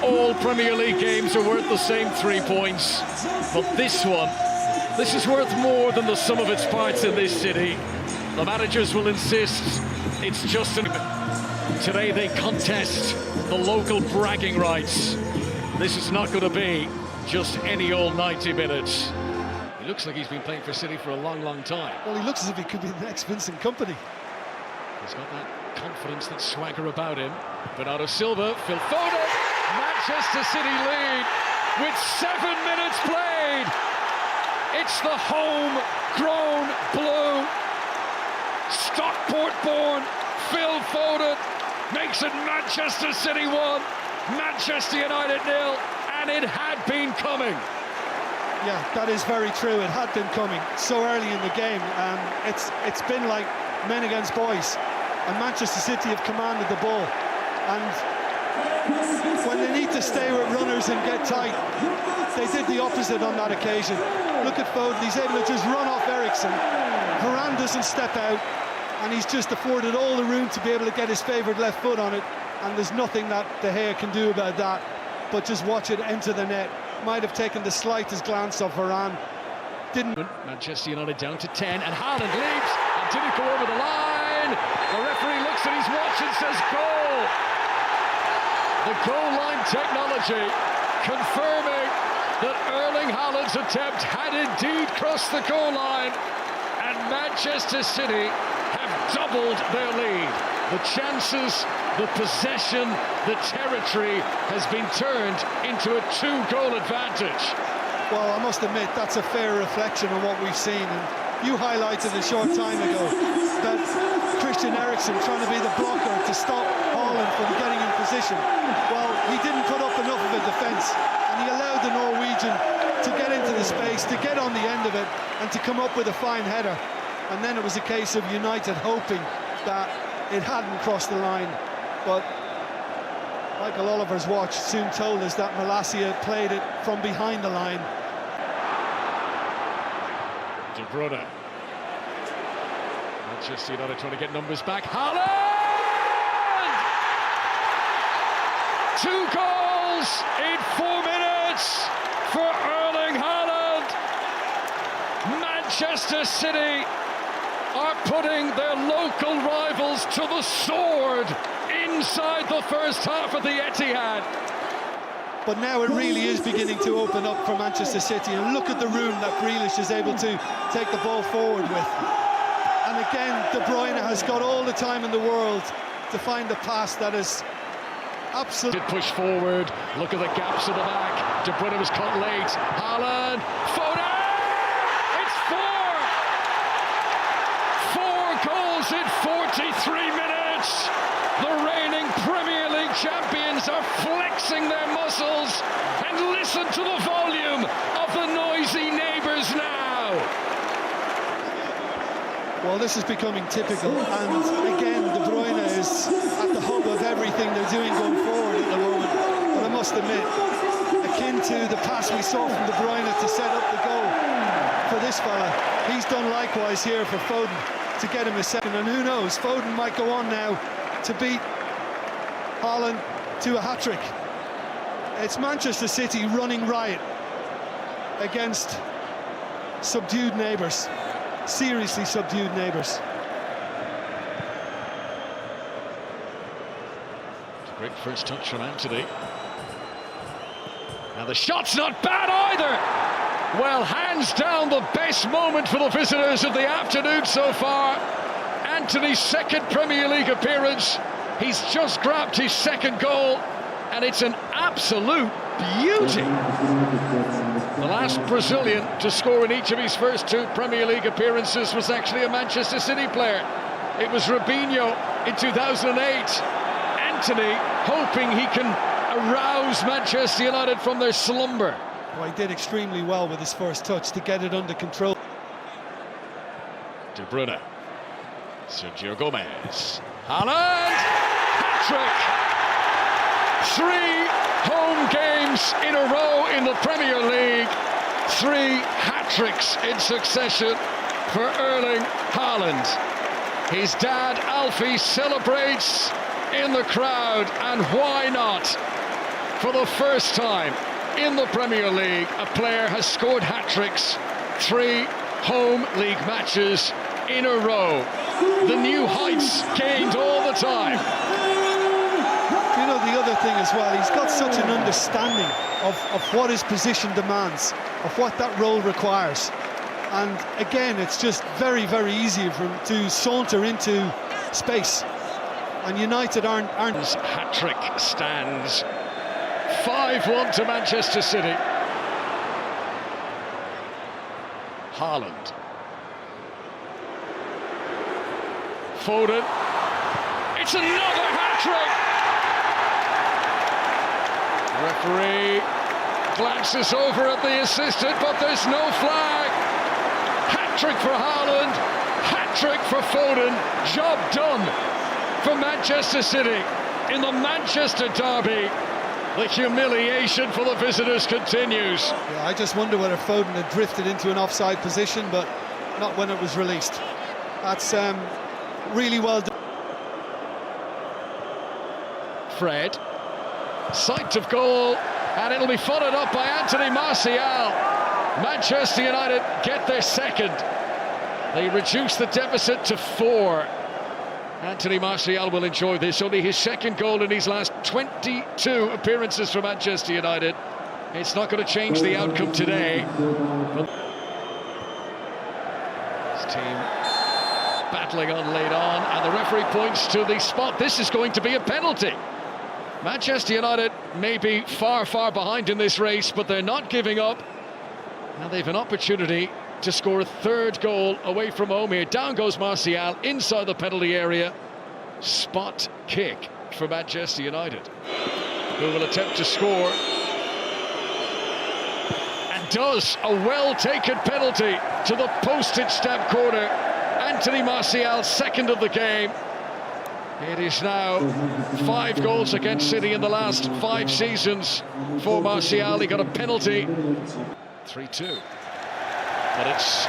all Premier League games are worth the same 3 points. But this one, this is worth more than the sum of its parts in this city. The managers will insist it's just Today they contest the local bragging rights. This is not going to be just any old 90 minutes. He looks like he's been playing for City for a long, long time. Well, he looks as if he could be the next Vincent Kompany. He's got that confidence, that swagger about him. Bernardo Silva, Phil Foden, Manchester City lead with 7 minutes played. It's the home-grown blue. Stockport-born Phil Foden makes it Manchester City 1, Manchester United 0, and it had been coming. Yeah, that is very true. It had been coming so early in the game. It's been like men against boys, and Manchester City have commanded the ball. And when they need to stay with runners and get tight, they did the opposite on that occasion. Look at Foden, he's able to just run off Eriksen. Varane doesn't step out, and he's just afforded all the room to be able to get his favoured left foot on it. And there's nothing that De Gea can do about that, but just watch it enter the net. Might have taken the slightest glance of Varane. Didn't. Manchester United down to 10, and Halaand leaps, and did it go over the line? The referee looks at his watch and says goal. The goal line technology confirming that Erling Haaland's attempt had indeed crossed the goal line, and Manchester City have doubled their lead. The chances, the possession, the territory has been turned into a 2-goal advantage. Well, I must admit, that's a fair reflection on what we've seen. And you highlighted a short time ago that Christian Eriksen trying to be the blocker to stop Haaland from getting in position. Well, he didn't put up enough of a defence, and he allowed the Norwegian to get into the space, to get on the end of it, and to come up with a fine header. And then it was a case of United hoping that it hadn't crossed the line. But Michael Oliver's watch soon told us that Malacia played it from behind the line. De Bruyne. Manchester United trying to get numbers back. Haaland! 2 goals in 4 minutes for Erling Haaland. Manchester City are putting their local rivals to the sword inside the first half of the Etihad. But now it really is beginning to open up for Manchester City, and look at the room that Grealish is able to take the ball forward with. And again, De Bruyne has got all the time in the world to find the pass that is absolutely... Push forward, look at the gaps at the back. De Bruyne was caught late. Haaland, Foden! It's 4 goals in 43 minutes. The reigning Premier League champions are flexing their muscles, and listen to the volume of the noisy neighbours now. Well, this is becoming typical, and again, De Bruyne is at the hub of everything they're doing going forward at the moment. But I must admit, akin to the pass we saw from De Bruyne to set up the goal for this fella, he's done likewise here for Foden to get him a second. And who knows, Foden might go on now to beat Haaland to a hat-trick. It's Manchester City running riot against subdued neighbours, seriously subdued neighbours. Great first touch from Anthony. Now the shot's not bad either. Well, hands down the best moment for the visitors of the afternoon so far. Anthony's second Premier League appearance. He's just grabbed his second goal, and it's an absolute beauty. The last Brazilian to score in each of his first 2 Premier League appearances was actually a Manchester City player. It was Robinho in 2008. Anthony hoping he can arouse Manchester United from their slumber. Well, he did extremely well with his first touch to get it under control. De Bruyne, Sergio Gomez, Haaland, hat-trick! 3 home games in a row in the Premier League. 3 hat-tricks in succession for Erling Haaland. His dad, Alfie, celebrates in the crowd, and why not? For the first time in the Premier League, a player has scored hat-tricks 3 home league matches in a row. The new heights gained all the time. You know, the other thing as well, he's got such an understanding of what his position demands, of what that role requires. And again, it's just very, very easy for him to saunter into space. And United aren't... Hat-trick stands 5-1 to Manchester City. Halaand. Foden. It's another hat-trick! Referee glances over at the assistant, but there's no flag. Hat-trick for Halaand, hat-trick for Foden. Job done for Manchester City in the Manchester derby. The humiliation for the visitors continues. Yeah, I just wonder whether Foden had drifted into an offside position, but not when it was released. That's really well done. Fred, sight of goal, and it'll be followed up by Anthony Martial. Manchester United get their second. They reduce the deficit to 4. Anthony Martial will enjoy this, only his second goal in his last 22 appearances for Manchester United. It's not going to change the outcome today. But his team battling on late on, and the referee points to the spot. This is going to be a penalty. Manchester United may be far, far behind in this race, but they're not giving up. Now they've an opportunity to score a third goal away from home here. Down goes Martial inside the penalty area. Spot kick for Manchester United, who will attempt to score. And does a well-taken penalty to the postage stamp corner. Anthony Martial, second of the game. It is now 5 goals against City in the last 5 seasons for Martial. He got a penalty. 3-2. But it's